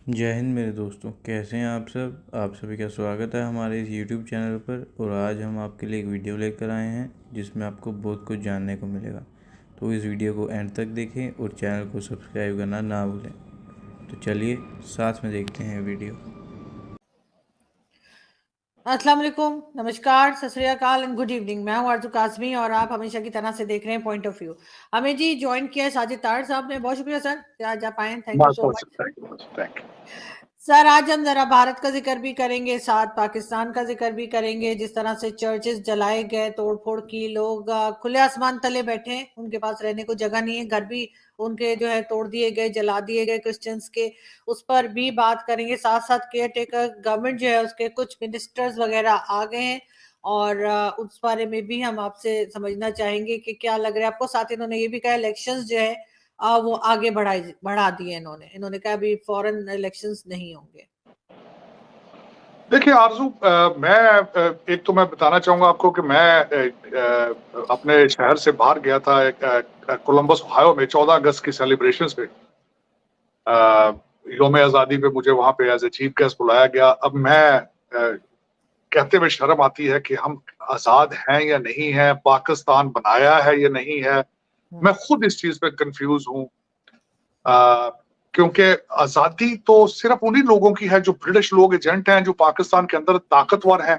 जय हिंद मेरे दोस्तों, कैसे हैं आप सब। आप सभी का स्वागत है हमारे इस YouTube चैनल पर। और आज हम आपके लिए एक वीडियो लेकर आए हैं जिसमें आपको बहुत कुछ जानने को मिलेगा। तो इस वीडियो को एंड तक देखें और चैनल को सब्सक्राइब करना ना भूलें। तो चलिए साथ में देखते हैं वीडियो। अस्सलाम वालेकुम, नमस्कार, सत श्री अकाल एंड गुड इवनिंग। मैं हूं आरजू काज़मी और आप हमेशा की तरह से देख रहे हैं पॉइंट ऑफ व्यू। हमें जी ज्वाइन किया है साजिद तार साहब ने। बहुत शुक्रिया सर कि आज आप आए, thank you My so pleasure. Much. Thank you. Thank you. Sir आज हम जरा भारत का जिक्र भी करेंगे, साथ पाकिस्तान का जिक्र भी करेंगे। जिस तरह से चर्चेस जलाए गए, तोड़फोड़ की, लोग खुले आसमान तले बैठे हैं, उनके पास रहने को जगह नहीं है, घर भी उनके जो है तोड़ दिए गए, जला दिए गए क्रिश्चियंस के, उस पर भी बात करेंगे। साथ साथ केयर टेकर गवर्नमेंट जो है उसके कुछ मिनिस्टर्स वगैरह आ गए हैं और उस बारे में भी हम आपसे समझना चाहेंगे कि क्या लग रहा है आपको। साथ इन्होंने ये भी कहा इलेक्शंस जो है वो आगे बढ़ा दिए इन्होंने कहा अभी फॉरेन इलेक्शंस नहीं होंगे। देखिए आरजू, एक तो मैं बताना चाहूंगा आपको कि मैं अपने शहर से बाहर गया था कोलंबस ओहायो में 14 अगस्त की सेलिब्रेशंस पे। योम आज़ादी पे मुझे वहां पे एज ए चीफ गेस्ट बुलाया गया। अब मैं कहते हुए शर्म आती है कि हम आजाद हैं या नहीं है, पाकिस्तान बनाया है या नहीं है। मैं खुद इस चीज पे कंफ्यूज हूँ, क्योंकि आजादी तो सिर्फ उन्हीं लोगों की है जो ब्रिटिश लोग एजेंट हैं, जो पाकिस्तान के अंदर ताकतवर हैं।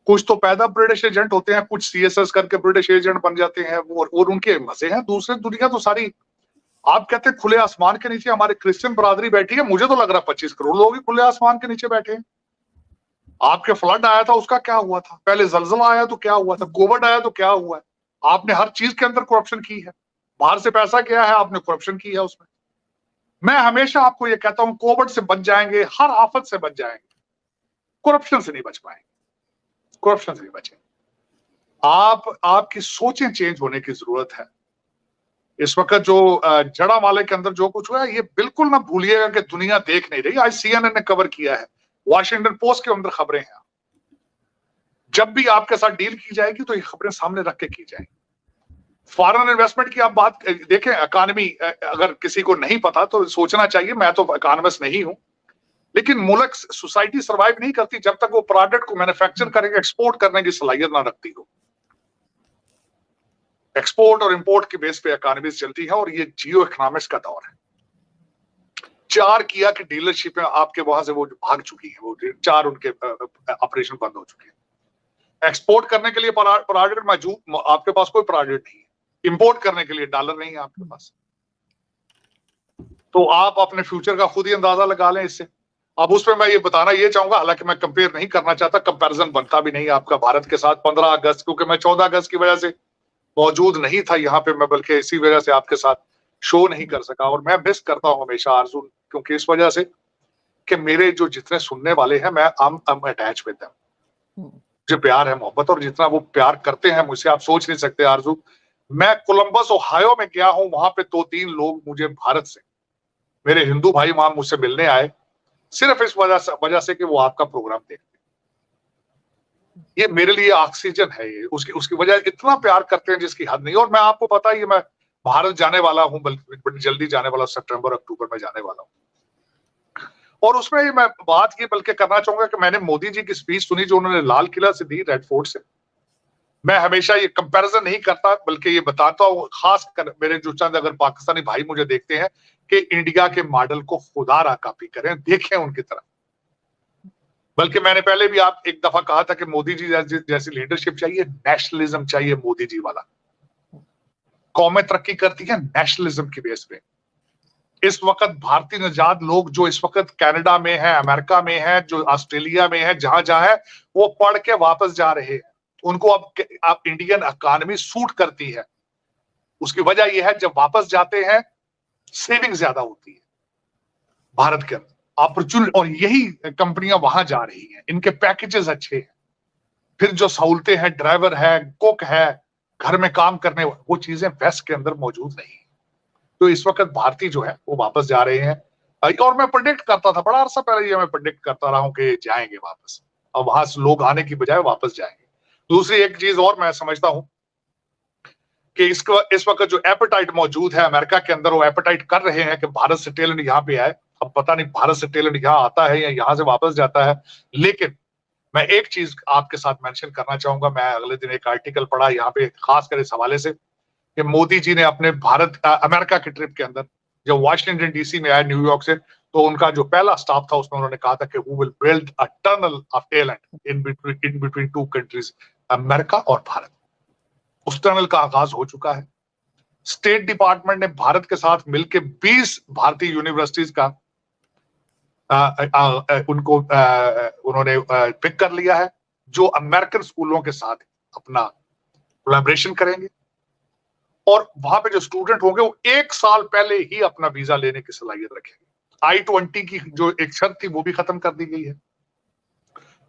कुछ तो पैदा ब्रिटिश एजेंट होते हैं, कुछ सीएसएस करके ब्रिटिश एजेंट बन जाते हैं, और उनके मजे हैं। दूसरे दुनिया तो सारी, आप कहते हैं खुले आसमान के नीचे हमारे क्रिश्चियन बरादरी बैठी है, मुझे तो लग रहा है 25 करोड़ लोग ही खुले आसमान के नीचे बैठे हैं। आपके फ्लड आया था, उसका क्या हुआ था? पहले जलजला आया तो क्या हुआ था? कोविड आया तो क्या हुआ है? आपने हर चीज के अंदर करप्शन की है। बाहर से पैसा गया है, आपने करप्शन की है उसमें। मैं हमेशा आपको ये कहता हूं, कोविड से बच जाएंगे, हर आफत से बच जाएंगे, करप्शन से नहीं बच पाएंगे। करप्शन से नहीं बचेंगे। आपकी सोचें चेंज होने की जरूरत है। इस वक्त जो जड़ा वाले के अंदर जो कुछ हुआ है, ये बिल्कुल ना भूलिएगा कि दुनिया देख नहीं रही। आज सीएनएन ने कवर किया है, वॉशिंगटन पोस्ट के अंदर खबरें हैं। जब भी आपके साथ डील की जाएगी तो ये खबरें सामने रख के की जाएगी। फॉरेन इन्वेस्टमेंट की आप बात देखें, इकोनॉमी अगर किसी को नहीं पता तो सोचना चाहिए। मैं तो इकोनॉमिस्ट नहीं हूं, लेकिन मुल्क, सोसाइटी सर्वाइव नहीं करती जब तक वो प्रोडक्ट को मैन्युफैक्चर करेंगे, एक्सपोर्ट करने की सलाहियत ना रखती हो। एक्सपोर्ट और इंपोर्ट के बेस पे इकोनॉमी चलती है, और ये जियो इकोनॉमिक्स का दौर है। 4 किया की डीलरशिप आपके वहां से वो भाग चुकी है, वो 4 उनके ऑपरेशन बंद हो चुके हैं। एक्सपोर्ट करने के लिए प्रोडक्ट मौजूद, आपके पास कोई प्रोडक्ट नहीं है। इंपोर्ट करने के लिए डॉलर नहीं है आपके पास। तो आप अपने फ्यूचर का खुद ही अंदाजा लगा लें इससे। अब उसमें मैं ये बताना ये चाहूंगा, हालांकि मैं कंपेयर नहीं करना चाहता, कंपैरिजन बनता भी नहीं आपका भारत के साथ 15 अगस्त, क्योंकि मैं 14 अगस्त की वजह से मौजूद नहीं था यहाँ पे। मैं बल्कि इसी वजह से आपके साथ शो नहीं कर सका, और मैं मिस करता हूँ हमेशा आरजू, क्योंकि इस वजह से कि मेरे जो जितने सुनने वाले हैं, मैं I'm अटैच विद देम। मुझे प्यार है, मोहब्बत, और जितना वो प्यार करते हैं मुझसे, आप सोच नहीं सकते आरजू। मैं कोलंबस ओहायो में गया हूं, वहां पे 2-3 लोग मुझे भारत से, मेरे हिंदू भाई वहां मुझसे मिलने आए, सिर्फ इस वजह से कि वो आपका प्रोग्राम देखते। ये मेरे लिए ऑक्सीजन है। ये उसकी उसकी वजह, इतना प्यार करते हैं जिसकी हद नहीं। और मैं, आपको पता ही है, मैं भारत जाने वाला हूं, बल्कि जल्दी जाने वाला, सितंबर अक्टूबर में जाने वाला हूं। और उसमें मैं बात ये बल्कि करना चाहूंगा कि मैंने मोदी जी की स्पीच सुनी जो उन्होंने लाल किला से दी, रेड फोर्ट से। मैं हमेशा ये कंपैरिजन नहीं करता, बल्कि ये बताता हूँ, खास कर मेरे जो चंद अगर पाकिस्तानी भाई मुझे देखते हैं, कि इंडिया के मॉडल को खुदारा कॉपी करें, देखें उनकी तरफ। बल्कि मैंने पहले भी आप एक दफा कहा था कि मोदी जी जैसी लीडरशिप चाहिए, नेशनलिज्म चाहिए मोदी जी वाला। कौमें तरक्की करती है नेशनलिज्म की बेस पे। इस वक्त भारतीय नजाद लोग जो इस वक्त कनाडा में है, अमेरिका में है, जो ऑस्ट्रेलिया में है, जहां जहां है, वो पढ़ के वापस जा रहे हैं। उनको अब इंडियन इकोनॉमी सूट करती है। उसकी वजह यह है, जब वापस जाते हैं सेविंग ज्यादा होती है भारत के अंदर, अपॉर्चुनिटी, और यही कंपनियां वहां जा रही हैं। इनके पैकेजेस अच्छे हैं, फिर जो सहूलतें हैं, ड्राइवर है, कुक है, घर में काम करने, वो चीजें वेस्ट के अंदर मौजूद नहीं। तो इस वक्त भारतीय जो है वो वापस जा रहे हैं। और मैं प्रेडिक्ट करता था, बड़ा अरसा पहले ये मैं प्रेडिक्ट करता रहा हूं कि जाएंगे वापस। अब वहां से लोग आने की बजाय वापस जाएंगे। दूसरी एक चीज और मैं समझता हूं कि इस वक्त जो एपेटाइट मौजूद है अमेरिका के अंदर, वो एपेटाइट कर रहे हैं कि भारत से टैलेंट यहाँ पे आए। अब पता नहीं भारत से टैलेंट यहाँ आता है या यहाँ से वापस जाता है। लेकिन मैं एक चीज आपके साथ मेंशन करना चाहूंगा, मैं अगले दिन एक आर्टिकल पढ़ा यहाँ पे खासकर इस हवाले से कि मोदी जी ने अपने अमेरिका की ट्रिप के अंदर जब वाशिंगटन डीसी में आए न्यूयॉर्क से, तो उनका जो पहला स्टॉप था उसमें उन्होंने कहा था कि we will build a tunnel of talent in between two countries, America और भारत। उस टनल का आगाज हो चुका है। स्टेट डिपार्टमेंट ने भारत के साथ मिलकर 20 भारतीय यूनिवर्सिटीज का उन्होंने पिक कर लिया है, जो अमेरिकन स्कूलों के साथ अपना कोलैबोरेशन करेंगे और वहां पे जो स्टूडेंट होंगे वो 1 साल पहले ही अपना वीजा लेने की सलाहियत रखेंगे। I-20 की जो एक शर्त थी वो भी खत्म कर दी गई है।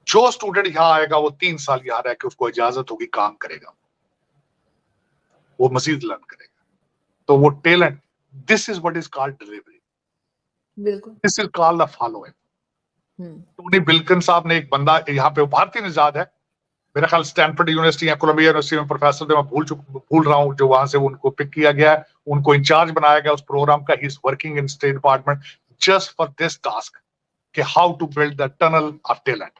जो स्टूडेंट यहाँ आएगा वो 3 साल यहाँ रह के उसको इजाजत होगी, काम करेगा, वो मजीद लर्न करेगा। तो वो talent, this is what is called delivery, बिल्कुल, this is called the following. Tony Blinken साहब ने एक बंदा यहाँ पे, भारतीय निजाद है, मेरा ख्याल स्टैनफोर्ड यूनिवर्सिटी या कोलंबिया यूनिवर्सिटी में प्रोफेसर थे, मैं भूल रहा हूँ, जो वहां से उनको पिक किया गया है, उनको इंचार्ज बनाया गया उस प्रोग्राम का। He is working in state department just for this task कि how to build the tunnel of talent.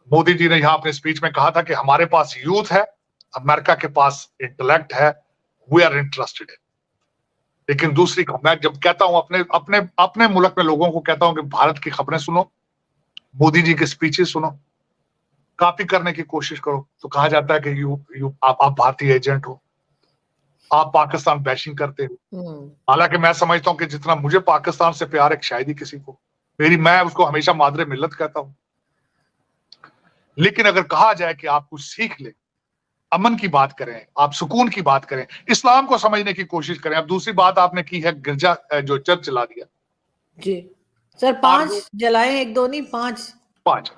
Modi ji ने यहाँ अपने स्पीच में कहा था कि हमारे पास यूथ है, अमेरिका के पास इंटेलेक्ट है, वी आर इंटरेस्टेड इन। लेकिन दूसरी, मैं जब कहता हूं अपने अपने अपने मुल्क में लोगों को कहता हूं कि भारत की खबरें सुनो, मोदी जी के स्पीचेस सुनो, कॉपी करने की कोशिश करो, तो कहा जाता है कि आप भारतीय एजेंट हो, आप पाकिस्तान बैशिंग करते हो। हालांकि मैं समझता हूं कि जितना मुझे पाकिस्तान से प्यार है शायद ही किसी को, मैं उसको हमेशा मादरे मिल्लत कहता हूं। लेकिन अगर कहा जाए कि आप कुछ सीख ले, अमन की बात करें, आप सुकून की बात करें, इस्लाम को समझने की कोशिश करें। अब दूसरी बात आपने की है गिरजा जो चर्च जला दिया जी सर, 5 जलाए, 1 2 नहीं 5।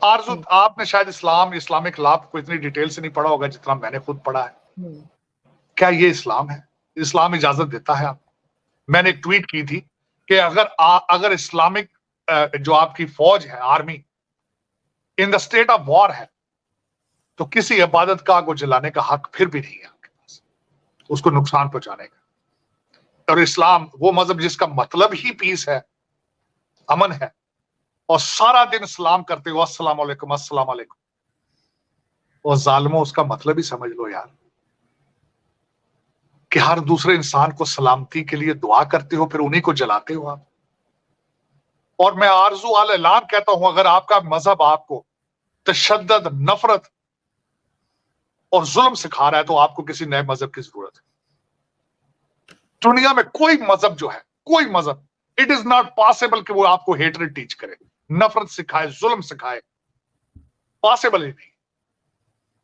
आरजू, आपने शायद इस्लामिक लॉ को इतनी डिटेल से नहीं पढ़ा होगा जितना मैंने खुद पढ़ा है। क्या ये इस्लाम है? इस्लाम इजाजत देता है आपको? मैंने एक ट्वीट की थी कि अगर इस्लामिक जो आपकी फौज है, army in the state of war है, तो किसी इबादत गाह को जलाने का हक फिर भी नहीं है आपके पास, उसको नुकसान पहुंचाने का। और इस्लाम वो मजहब जिसका मतलब ही पीस है, अमन है, और सारा दिन सलाम करते हो अस्सलाम वालेकुम अस्सलाम वालेकुम, और जालिमों उसका मतलब ही समझ लो यार कि हर दूसरे इंसान को सलामती के लिए दुआ करते हो, फिर उन्हीं को जलाते हो आप। और मैं आरजू अल ऐलान कहता हूं, अगर आपका मजहब आपको तशद्दुद, नफरत और जुल्म सिखा रहा है तो आपको किसी नए मजहब की जरूरत है। दुनिया में कोई मजहब जो है, कोई मजहब, इट इज नॉट पॉसिबल कि वो आपको हेटरेड टीच करे, नफरत सिखाए, जुल्म सिखाए, पॉसिबल ही नहीं।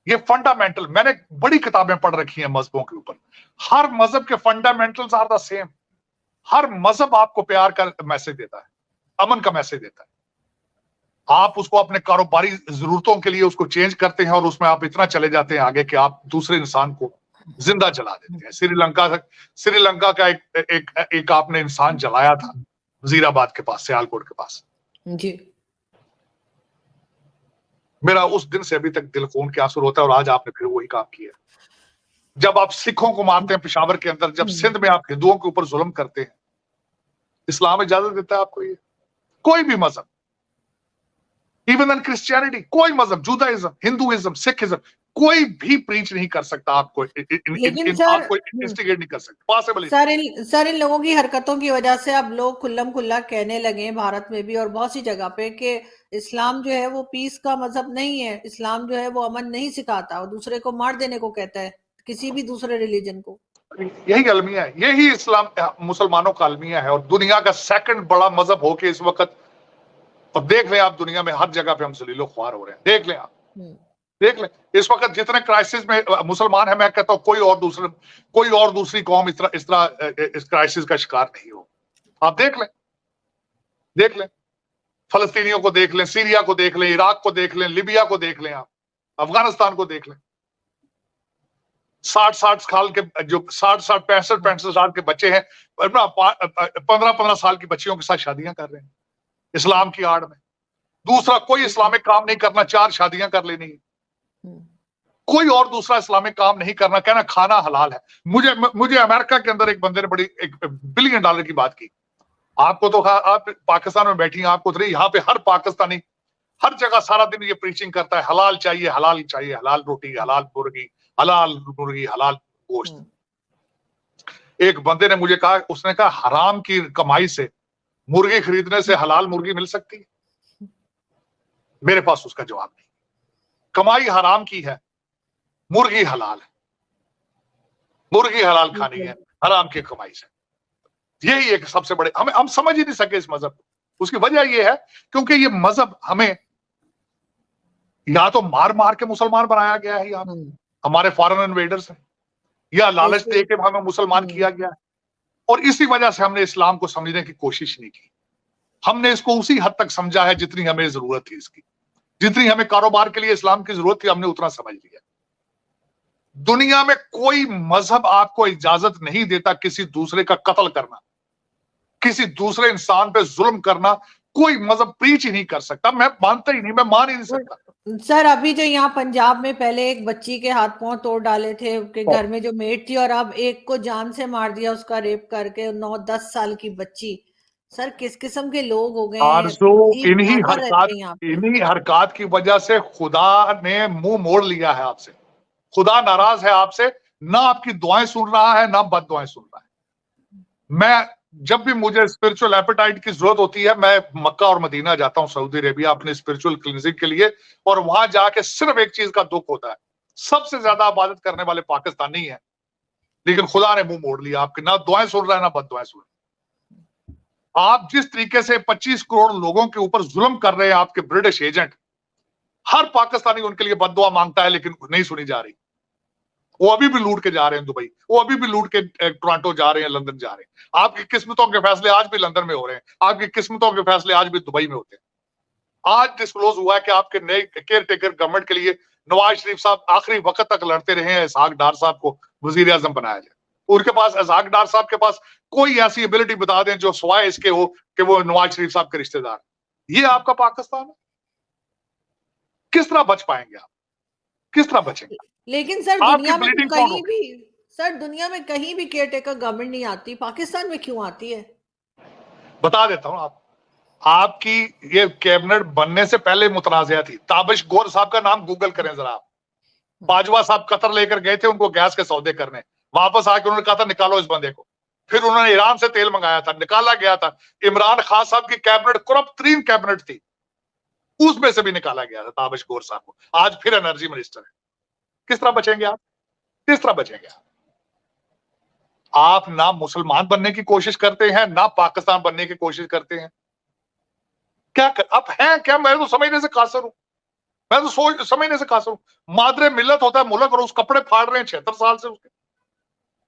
ये फंडामेंटल, मैंने बड़ी किताबें पढ़ रखी हैं मजहबों के ऊपर, हर मजहब के फंडामेंटल्स आर द सेम। हर मजहब आपको प्यार का मैसेज देता है, अमन का मैसेज देता है। आप उसको अपने कारोबारी जरूरतों के लिए उसको चेंज करते हैं और उसमें आप इतना चले जाते हैं आगे कि आप दूसरे इंसान को जिंदा जला देते हैं। श्रीलंका का एक आपने इंसान जलाया था वजीराबाद के पास, सियालकोट के पास जी। मेरा उस दिन से अभी तक दिल खून के आंसू होता है, और आज आपने फिर वही काम किया। जब आप सिखों को मारते हैं पेशावर के अंदर, जब सिंध में आप हिंदुओं के ऊपर जुल्म करते हैं, इस्लाम इजाजत देता है आपको? ये कोई भी मजहब, इवन इन क्रिश्चियनिटी, कोई मजहब, जुदाइज्म, हिंदुइज्म, सिखिज्म, कोई भी प्रीच नहीं कर सकता आपको, आपको इंस्टिगेट नहीं कर सकता, पॉसिबल। सर इन लोगों की हरकतों की वजह से अब लोग खुल्लम खुल्ला कहने लगे भारत में भी और बहुत सी जगह पे कि इस्लाम जो है वो पीस का मजहब नहीं है, इस्लाम जो है वो अमन नहीं सिखाता और दूसरे को मार देने को कहता है, किसी भी दूसरे रिलीजन को। यही अलमिया है, यही इस्लाम मुसलमानों का अलमिया है, और दुनिया का सेकंड बड़ा मजहब हो के इस वक्त, और देख लें आप दुनिया में हर जगह पे हम जलीलो ख्वार हो रहे हैं, देख लें आप, देख लें इस वक्त जितने क्राइसिस में मुसलमान है, मैं कहता हूं कोई और दूसरी कौम इस क्राइसिस का शिकार नहीं हो। आप देख लें फलस्तीनियों को देख लें, सीरिया को देख लें, इराक को देख लें, लिबिया को देख लें, आप अफगानिस्तान को देख लें। 60 साल के जो 65 साल के बच्चे हैं, 15 साल की बच्चियों के साथ शादियां कर रहे हैं इस्लाम की आड़ में। दूसरा कोई इस्लामिक काम नहीं करना, 4 शादियां कर लेनी है, कोई और दूसरा इस्लामिक काम नहीं करना, कहना खाना हलाल है। मुझे अमेरिका के अंदर एक बंदे ने बड़ी $1 बिलियन की बात की आपको तो आप पाकिस्तान में बैठी हैं, आपको तो नहीं, यहाँ पे हर पाकिस्तानी हर जगह सारा दिन ये प्रीचिंग करता है, हलाल चाहिए, हलाल चाहिए, हलाल रोटी, हलाल मुर्गी, हलाल मुर्गी, हलाल गोश्त। एक बंदे ने मुझे कहा, उसने कहा हराम की कमाई से मुर्गी खरीदने से हलाल मुर्गी मिल सकती है? मेरे पास उसका जवाब नहीं। कमाई हराम की है, मुर्गी हलाल है, मुर्गी हलाल खानी है हराम की कमाई से। यही एक सबसे बड़े, हम समझ ही नहीं सके इस मजहब को। उसकी वजह यह है क्योंकि ये मजहब हमें या तो मार मार के मुसलमान बनाया गया है, यहाँ हमारे फॉरेन इन्वेडर्स हैं, या लालच दे के हमें मुसलमान किया गया है, और इसी वजह से हमने इस्लाम को समझने की कोशिश नहीं की। हमने इसको उसी हद तक समझा है जितनी हमें जरूरत थी इसकी, जितनी हमें कारोबार के लिए इस्लाम की जरूरत थी, हमने उतना समझ लिया। दुनिया में कोई मजहब आपको इजाजत नहीं देता किसी दूसरे का कत्ल करना, किसी दूसरे इंसान पे जुल्म करना। कोई मजहब प्रीच ही नहीं कर सकता। मैं मानता ही नहीं, मैं मान ही नहीं सकता। सर अभी जो यहाँ पंजाब में पहले एक बच्ची के हाथ पांव तोड़ डाले थे उसके घर में जो मेट थी, और अब एक को जान से मार दिया उसका रेप करके, 9-10 साल की बच्ची। सर किस किस्म के लोग हो गए हैं, इन्हीं हरकत की वजह से खुदा ने मुंह मोड़ लिया है आपसे। खुदा नाराज है आपसे, ना आपकी दुआएं सुन रहा है, ना बद दुआएं सुन रहा है। मैं जब भी मुझे स्पिरिचुअल एपेटाइट की जरूरत होती है, मैं मक्का और मदीना जाता हूं, सऊदी अरेबिया, अपने स्पिरिचुअल क्लींजिंग के लिए, और वहां जाके सिर्फ एक चीज का दुख होता है, सबसे ज्यादा इबादत करने वाले पाकिस्तानी हैं, लेकिन खुदा ने मुंह मोड़ लिया आपके, ना दुआएं सुन रहा है ना बद दुआएं सुन रहे। आप जिस तरीके से 25 करोड़ लोगों के ऊपर जुल्म कर रहे हैं आपके ब्रिटिश एजेंट, हर पाकिस्तानी उनके लिए बद दुआ मांगता है, लेकिन नहीं सुनी जा रही। वो अभी भी लूट के जा रहे हैं दुबई, वो अभी भी लूट के टोरंटो जा रहे हैं, लंदन जा रहे हैं। आपकी किस्मतों के फैसले आज भी लंदन में हो रहे हैं, आपकी किस्मतों के फैसले आज भी दुबई में होते हैं। आज डिस्क्लोज हुआ है कि आपके नए केयर टेकर गवर्नमेंट के लिए नवाज शरीफ साहब आखिरी वक्त तक लड़ते रहे हैं इसहाक डार साहब को वजीर आजम बनाया जाए। उनके पास, इसहाक डार साहब के पास कोई ऐसी एबिलिटी बता दें जो सिवाय इसके हो कि वो नवाज शरीफ साहब के रिश्तेदार। ये आपका पाकिस्तान है? किस तरह बच पाएंगे आप? किस तरह बचेंगे? लेकिन सर दुनिया में कहीं भी, सर दुनिया में कहीं भी केयर टेकर गवर्नमेंट नहीं आती, पाकिस्तान में क्यों आती है? बता देता हूं आपकी ये कैबिनेट बनने से पहले मुतनाज़ा थी। ताबिश गौर साहब का नाम गूगल करें जरा आप। बाजवा साहब कतर लेकर गए थे उनको गैस के सौदे करने, वापस आके उन्होंने कहा था निकालो इस बंदे को। फिर उन्होंने ईरान से तेल मंगाया था, निकाला गया था। इमरान खान साहब की कैबिनेट करप्ट तरीन कैबिनेट थी, उसमें से भी निकाला गया था ताबिश गौर साहब को। आज फिर एनर्जी मिनिस्टर है। किस तरह बचेंगे आप? किस तरह बचेंगे आप ना मुसलमान बनने की कोशिश करते हैं, ना पाकिस्तान बनने की कोशिश करते हैं। क्या आप हैं क्या? मैं तो समझने से कासर हूं, मैं तो समझने से कासर हूं। मादरे मिल्लत होता है मुल्क, और उस कपड़े फाड़ रहे हैं 76 साल से उसके।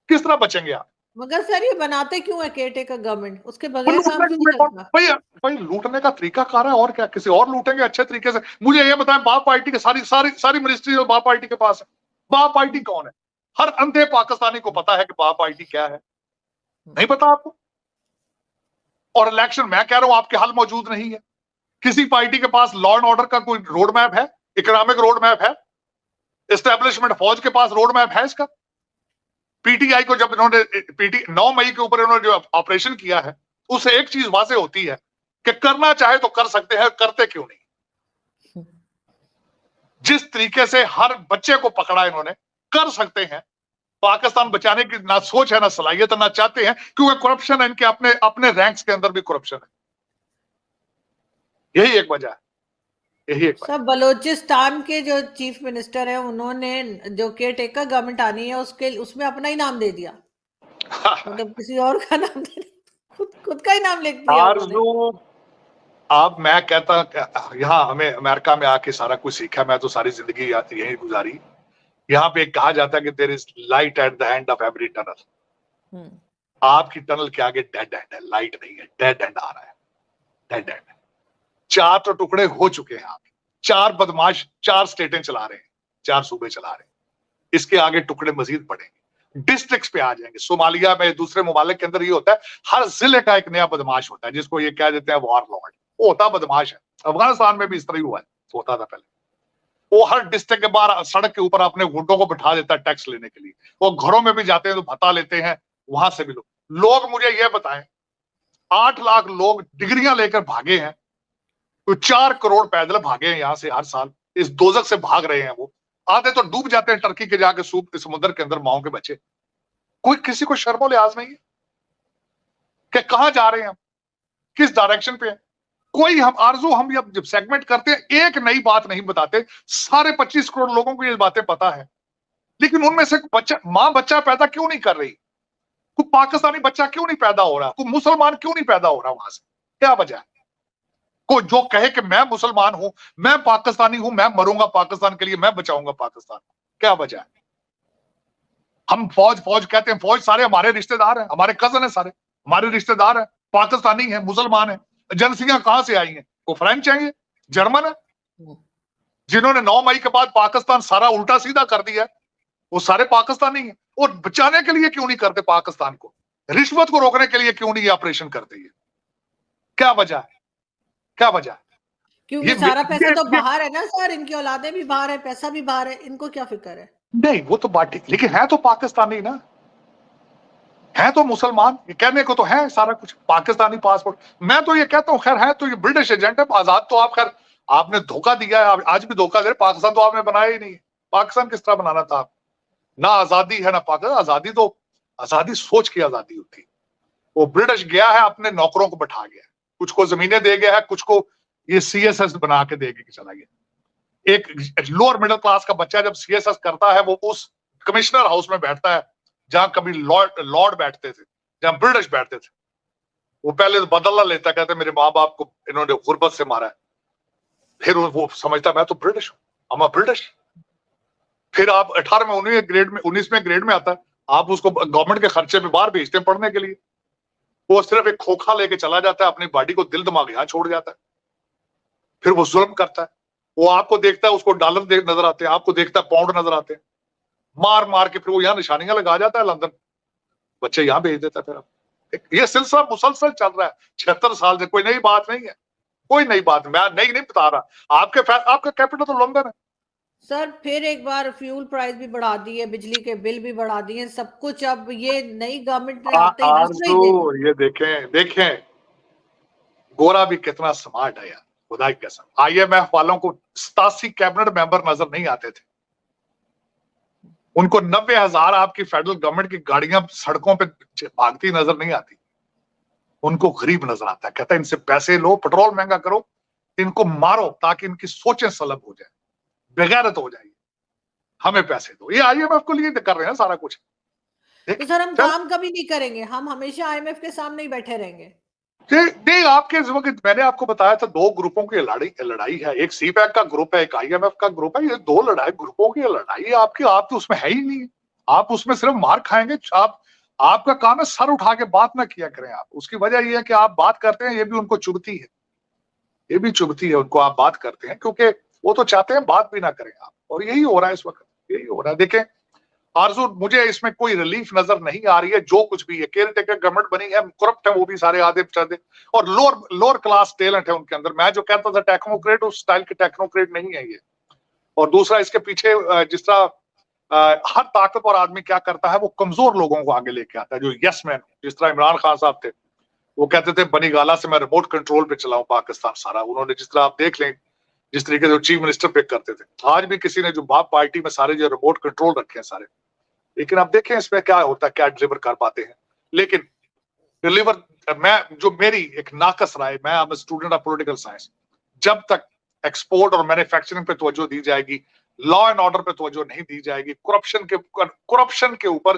किस तरह बचेंगे आप? मगर सर ये बनाते क्यों है केयर टेकर गवर्नमेंट? उसके बगैर काम क्यों नहीं चलता? भाई लूटने का तरीका कार है, और क्या? किसी और लूटेंगे अच्छे तरीके से। मुझे ये बताएं, बाप पार्टी के सारी मिनिस्ट्री और बाप पार्टी के पास है। बाप पार्टी कौन है? हर अंधे पाकिस्तानी को पता है कि बाप पार्टी क्या है। नहीं पता आपको? और इलेक्शन, मैं कह रहा हूं आपके हल मौजूद नहीं है। किसी पार्टी के पास लॉ एंड ऑर्डर का कोई रोड मैप है? इकोनॉमिक रोड मैप है? एस्टेब्लिशमेंट फौज के पास रोड मैप है इसका? पीटीआई को जब इन्होंने 9 मई के ऊपर इन्होंने जो ऑपरेशन किया है, उससे एक चीज वाजे होती है कि करना चाहे तो कर सकते हैं, करते क्यों नहीं? जिस तरीके से हर बच्चे को पकड़ा इन्होंने, कर सकते हैं। पाकिस्तान बचाने की ना सोच है, ना सलाहियत है, ना चाहते हैं, क्योंकि करप्शन है इनके अपने रैंक्स के अंदर भी करप्शन है। यही एक वजह है, यही एक वजह। सब बलोचिस्तान के जो चीफ मिनिस्टर है, उन्होंने जो केयर टेकर गवर्नमेंट आनी है उसमें अपना ही नाम दे दिया। मतलब किसी और का नाम दे, खुद का ही नाम लिख दिया। अब मैं कहता, यहाँ हमें अमेरिका में आके सारा कुछ सीखा, मैं तो सारी जिंदगी यही गुजारी। यहाँ पे कहा जाता है कि there is light at the end of every tunnel. आपकी टनल के आगे डेड एंड है, लाइट नहीं है, डेड एंड आ रहा है, डेड एंड। 4 तो टुकड़े हो चुके हैं आप, 4 बदमाश 4 स्टेटें चला रहे हैं, 4 सूबे चला रहे हैं। इसके आगे टुकड़े मजीद पड़ेंगे, डिस्ट्रिक्ट्स पे आ जाएंगे। सोमालिया में, दूसरे ममालिक के अंदर ये होता है, हर जिले का एक नया बदमाश होता है, जिसको ये कह देते हैं वॉर लॉर्ड। वो होता बदमाश है। अफगानिस्तान में भी इस तरह ही हुआ है, होता था पहले। वो हर डिस्ट्रिक्ट के बाहर सड़क के ऊपर अपने गुंडों को बिठा देता है टैक्स लेने के लिए। वो घरों में भी जाते हैं तो भत्ता लेते हैं, वहां से भी लोग मुझे ये बताएं 8 लाख लोग डिग्रियां लेकर भागे हैं, तो 4 करोड़ पैदल भागे हैं यहां से हर साल, इस दोजक से भाग रहे हैं। वो आधे तो डूब जाते हैं टर्की के जाके समुद्र के अंदर, माओ के बच्चे। कोई किसी को शर्मो लिहाज नहीं है कि कहां जा रहे हैं हम, किस डायरेक्शन पे है। कोई हम आरजू, हम जब सेगमेंट करते हैं एक नई बात नहीं बताते। सारे 25 करोड़ लोगों को ये बातें पता है, लेकिन उनमें से बच्चा, मां बच्चा पैदा क्यों नहीं कर रही? कोई पाकिस्तानी बच्चा क्यों नहीं पैदा हो रहा? कोई मुसलमान क्यों नहीं पैदा हो रहा? वहां से क्या वजह है? कोई जो कहे कि मैं मुसलमान हूं, मैं पाकिस्तानी हूं, मैं मरूंगा पाकिस्तान के लिए, मैं बचाऊंगा पाकिस्तान, क्या वजह है? हम फौज फौज कहते हैं, फौज सारे हमारे रिश्तेदार हैं, हमारे कजन है, सारे हमारे रिश्तेदार हैं, पाकिस्तानी है, मुसलमान है। एजेंसियां कहां से आई हैं? वो फ्रेंच चाहिए, जर्मन है, जिन्होंने 9 मई के बाद पाकिस्तान सारा उल्टा सीधा कर दिया है, वो सारे पाकिस्तानी हैं। और बचाने के लिए क्यों नहीं करते पाकिस्तान को? रिश्वत को रोकने के लिए क्यों नहीं ये ऑपरेशन करते? ये क्या वजह है? क्या वजह है? क्योंकि सारा पैसा तो बाहर है ना सर, इनकी औलादें भी बाहर है, पैसा भी बाहर है, इनको क्या फिक्र है? नहीं, वो तो बात ठीक, लेकिन है तो पाकिस्तानी ना, है तो मुसलमान, ये कहने को तो है सारा कुछ, पाकिस्तानी पासपोर्ट। मैं तो ये कहता हूं, खैर है तो ये ब्रिटिश एजेंट है। आजाद तो आप, खैर आपने धोखा दिया है, आज भी धोखा दे रहे। पाकिस्तान तो आपने बनाया ही नहीं है। पाकिस्तान किस तरह बनाना था आप? ना आजादी है ना पाकिस्तान। आजादी तो, आजादी सोच की आजादी होती है। वो ब्रिटिश गया है, अपने नौकरों को बैठा गया, कुछ को जमीनें दे गया है, कुछ को ये सीएसएस बना के दे के चला गया। एक लोअर मिडिल क्लास का बच्चा जब सीएसएस करता है, वो उस कमिश्नर हाउस में बैठता है जहां कभी लॉर्ड बैठते थे, जहां ब्रिटिश बैठते थे। वो पहले तो बदला लेता, कहते मेरे माँ बाप को इन्होंने गुर्बत से मारा है। फिर वो समझता मैं तो ब्रिटिश हूँ, हम ब्रिटिश। फिर आप 18वें 19वें ग्रेड में आता है, आप उसको गवर्नमेंट के खर्चे में बाहर भेजते हैं पढ़ने के लिए। वो सिर्फ एक खोखा लेके चला जाता है, अपनी बॉडी को दिल दिमाग यहां छोड़ जाता है। फिर वो जुल्म करता है। वो आपको देखता है, उसको डॉलर नजर आते हैं, आपको देखता है पाउंड नजर आते हैं। मार मार के फिर वो यहाँ निशानियां लगा जाता है लंदन, बच्चे यहाँ भेज देता है। फिर ये सिलसिला मुसलसल चल रहा है 76 साल से। कोई नई बात नहीं है, कोई नई बात मैं नहीं बता रहा। आपका कैपिटल तो लंदन है सर। फिर एक बार फ्यूल प्राइस भी बढ़ा दी है, बिजली के बिल भी बढ़ा दिए, सब कुछ अब ये नई गवर्नमेंट ने आते ही दूसरा ही दिन। ये देखें गोरा भी कितना स्मार्ट है यार, खुदा की कसम। IMF वालों को 87 कैबिनेट मेंबर नजर नहीं आते थे। उनको 90,000 आपकी फेडरल गवर्नमेंट की गाड़ियां सड़कों पे भागती नजर नहीं आती। उनको गरीब नजर आता है, कहता है इनसे पैसे लो, पेट्रोल महंगा करो, इनको मारो ताकि इनकी सोचें सलब हो जाए, बेगैरत हो जाए, हमें पैसे दो। ये IMF को लिए कर रहे हैं सारा कुछ। तो सर हम काम कभी नहीं करेंगे, हम हमेशा IMF के सामने ही बैठे रहेंगे। नहीं, आपके वक्त मैंने आपको बताया था 2 ग्रुपों की लड़ाई है। एक CPEC का ग्रुप है, एक IMF का ग्रुप है। ये 2 ग्रुपों की लड़ाई है आपकी। आप तो उसमें है ही नहीं, आप उसमें सिर्फ मार खाएंगे। आपका काम है सर उठा के बात ना किया करें आप। उसकी वजह यह है कि आप बात करते हैं, ये भी उनको चुभती है, ये भी चुभती है उनको। आप बात करते हैं क्योंकि वो तो चाहते हैं बात भी ना करें आप, और यही हो रहा है इस वक्त, यही हो रहा है। देखें आरजू, मुझे इसमें कोई रिलीफ नजर नहीं आ रही है। जो कुछ भी है, केयर टेकर गवर्नमेंट बनी है, करप्ट है वो भी सारे आधे चढ़े, और लोअर क्लास टैलेंट है उनके अंदर। मैं जो कहता था टेक्नोक्रेट, उस स्टाइल के टेक्नोक्रेट नहीं है ये। और दूसरा, इसके पीछे जिस तरह हर ताकतवर आदमी क्या करता है, वो कमजोर लोगों को आगे लेके आता है, जो यस मैन। जिस तरह इमरान खान साहब थे, वो कहते थे बनी गाला से मैं रिमोट कंट्रोल पे चलाऊं पाकिस्तान सारा। उन्होंने जिस तरह आप देख लें, जिस तरीके से चीफ मिनिस्टर पिक करते थे, आज भी किसी ने जो बाप पार्टी में सारे जो रिमोट कंट्रोल रखे हैं सारे। लेकिन आप देखें इसमें क्या होता है, क्या डिलीवर कर पाते हैं। लेकिन डिलीवर, मेरी एक नाकस राय, मैं am student of political science, जब तक एक्सपोर्ट और मैन्युफैक्चरिंग पे तवज्जो दी जाएगी, लॉ एंड ऑर्डर पे तवज्जो नहीं दी जाएगी, करप्शन के ऊपर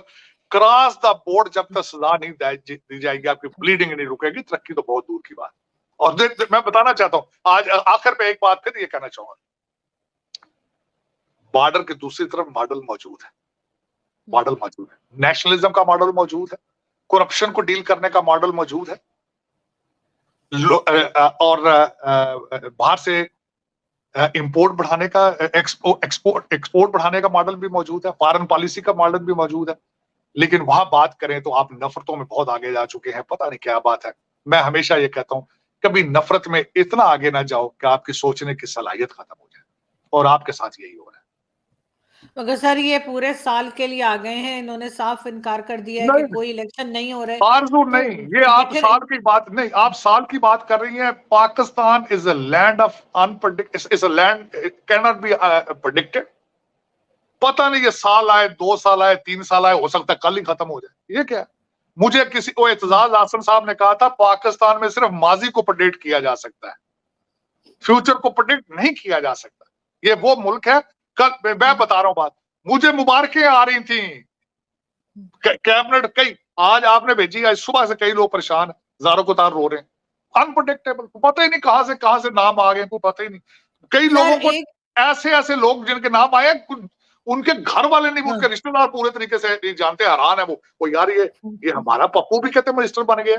क्रॉस द बोर्ड जब तक सजा नहीं दी जाएगी, आपकी ब्लीडिंग नहीं रुकेगी, तरक्की तो बहुत दूर की बात। और मैं बताना चाहता हूं आज आखिर पे एक बात फिर ये कहना चाहूंगा, बॉर्डर के दूसरी तरफ मॉडल मौजूद है, मॉडल मौजूद है, नेशनलिज्म का मॉडल मौजूद है, करप्शन को डील करने का मॉडल मौजूद है, और बाहर से इंपोर्ट बढ़ाने का, एक्सपोर्ट बढ़ाने का मॉडल भी मौजूद है, फॉरेन पॉलिसी का मॉडल भी मौजूद है। लेकिन वहां बात करें तो आप नफरतों में बहुत आगे जा चुके हैं, पता नहीं क्या बात है। मैं हमेशा ये कहता हूं, कभी नफरत में इतना आगे ना जाओ कि आपकी सोचने की सलाहियत खत्म हो जाए, और आपके साथ यही हो रहा है। मगर सर ये पूरे साल के लिए आ गए हैं, इन्होंने साफ इनकार कर दिया है कि नहीं कोई इलेक्शन नहीं हो रहे। आरजू तो नहीं, ये आप बैठे साल की बात नहीं, आप साल की बात कर रही हैं। Pakistan is a land of unpredict, is a land can not be predicted. पता नहीं ये साल आए, 2 साल आए, 3 साल आए, हो सकता है कल ही खत्म हो जाए। ये क्या है? मुझे किसी को एतजाज आसन साहब ने कहा था पाकिस्तान में सिर्फ माजी को प्रेडिक्ट किया जा सकता है, फ्यूचर को प्रेडिक्ट नहीं किया जा सकता। ये वो मुल्क है। कल मैं बता रहा हूं बात, मुझे मुबारकें आ रही थी कैबिनेट कई, आज आपने भेजी, आज सुबह से कई लोग परेशान है, हजारों को तार रो रहे हैं। अनप्रोटेक्टेबल, पता ही नहीं कहां से नाम आ गए, कोई पता ही नहीं। कई लोगों को एक ऐसे ऐसे लोग जिनके नाम आए, उनके घर वाले नहीं, उनके रिश्तेदार पूरे तरीके से जानते, हैरान है वो यार ये हमारा पप्पू भी कहते मिनिस्टर बन गया।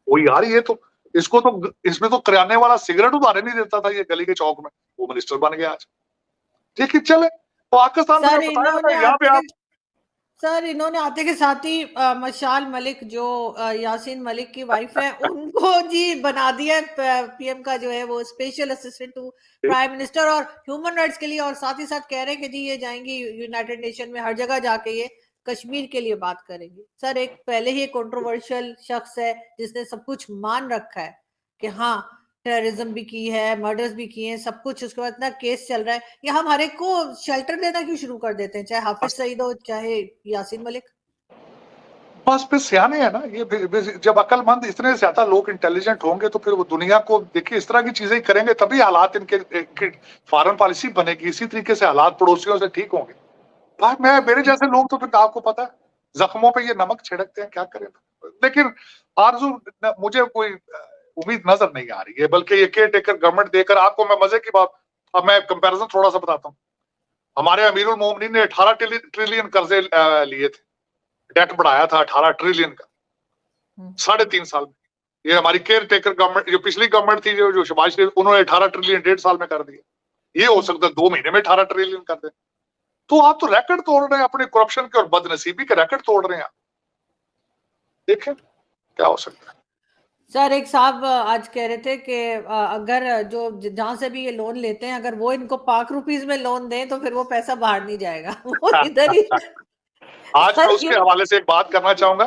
वो यार ये तो इसको तो इसमें तो किराने वाला सिगरेट उधारे नहीं देता था ये गली के चौक में, वो मिनिस्टर बन गया आज। देखिए चले पाकिस्तान में सर बताया इन्होंने था यहाँ पे आप। सर इन्होंने आते के साथ ही मशाल मलिक जो यासीन मलिक की वाइफ है उनको जी बना दिया पीएम का जो है वो special assistant to prime minister और ह्यूमन राइट्स के लिए, और साथ ही साथ कह रहे हैं कि जी ये जाएंगी यूनाइटेड नेशन में, हर जगह जाके ये कश्मीर के लिए बात करेंगे। सर एक पहले ही कंट्रोवर्शियल शख्स है जिसने सब कुछ मान रखा है कि हाँ टेररिज्म भी की है, मर्डर्स भी किए हैं, सब कुछ, उसके बाद इतना केस चल रहा है, या हम हर एक को शेल्टर देना क्यों शुरू कर देते हैं, चाहे हाफिज सईद हो चाहे यासीन मलिक। बस फिर सियाने है ना ये जब अक्लमंद इतने ज्यादा लोग इंटेलिजेंट होंगे तो फिर वो दुनिया को देखिए इस तरह की चीजें करेंगे, तभी हालात इनके फॉरेन पॉलिसी बनेगी, इसी तरीके से हालात पड़ोसियों से ठीक होंगे। भाई मैं मेरे जैसे लोग तो फिर आपको पता है जख्मों पे ये नमक छिड़कते हैं, क्या करें। लेकिन आरजू मुझे कोई उम्मीद नजर नहीं आ रही है, बल्कि ये केयर टेकर गवर्नमेंट देकर आपको मैं मजे की बात, अब मैं कंपैरिजन थोड़ा सा बताता हूँ। हमारे अमीरुल मोमिनीन ने 18 ट्रिलियन कर्जे लिए थे, डेट बढ़ाया था 18 ट्रिलियन का 3.5 साल में। ये हमारी केयर टेकर गवर्नमेंट, जो पिछली गवर्नमेंट थी जो शहबाज शरीफ, उन्होंने 18 ट्रिलियन 1.5 साल में कर दिया। ये हो सकता है 2 महीने में 18 ट्रिलियन कर दे। तो आप तो रिकॉर्ड तोड़ रहे हैं अपने करप्शन के और बदनसीबी के रिकॉर्ड तोड़ रहे हैं आप। देखें क्या हो सकता है। सर एक साहब आज कह रहे थे कि अगर जो जहां से भी ये लोन लेते हैं अगर वो इनको ₹5 में लोन दें तो फिर वो पैसा बाहर नहीं जाएगा वो इधर ही। आज मैं सर उसके हवाले से एक बात करना चाहूंगा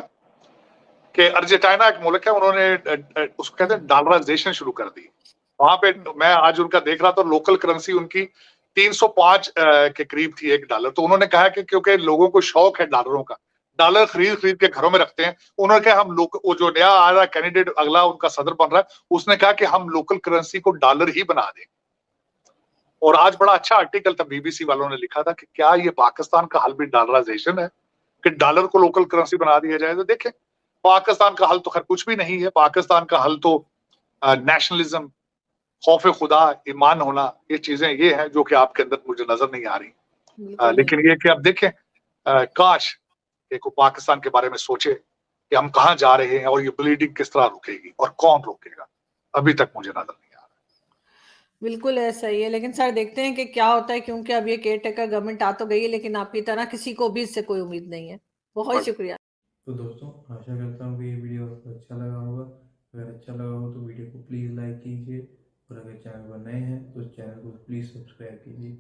कि अर्जेंटीना एक मुल्क है, उन्होंने उसको कहते हैं डॉलराइजेशन शुरू कर दी। वहां पे मैं आज उनका देख रहा था, लोकल करेंसी उनकी 305 के करीब थी एक डॉलर। तो उन्होंने कहा कि क्योंकि लोगों को शौक है डॉलरों का, डॉलर खरीद खरीद के घरों में रखते हैं। उन्होंने कहा हम लोग, वो जो नया आ रहा है कैंडिडेट, अगला उनका सदर बन रहा है, उसने कहा कि हम लोकल करेंसी को डॉलर ही बना दें। और आज बड़ा अच्छा आर्टिकल था, बीबीसी वालों ने लिखा था कि क्या ये पाकिस्तान का हल भी डॉलराइजेशन है, कि डॉलर को लोकल करेंसी बना दिया जाए। तो देखें पाकिस्तान का हल तो खैर कुछ भी नहीं है। पाकिस्तान का हल तो नेशनलिज्म, खौफ खुदा, ईमान होना, ये चीजें ये हैं जो कि आपके अंदर मुझे नजर नहीं आ रही। लेकिन ये कि अब देखें काश एक पाकिस्तान के बारे में सोचे कि हम कहाँ जा रहे हैं और ये ब्लीडिंग किस तरह रुकेगी और कौन रोकेगा। अभी तक मुझे नजर नहीं आ बिल्कुल ऐसा ही है, लेकिन सर देखते हैं कि क्या होता है, क्योंकि अब ये केयर टेकर गवर्नमेंट आ तो गई है लेकिन आपकी तरह किसी को भी इससे कोई उम्मीद नहीं है। बहुत रहा। शुक्रिया। तो दोस्तों आशा करता हूँ कि ये वीडियो आपको अच्छा लगा होगा। अगर अच्छा लगा हो तो वीडियो को प्लीज़ लाइक कीजिए, और अगर चैनल पर नए हैं तो चैनल को प्लीज़ सब्सक्राइब कीजिए।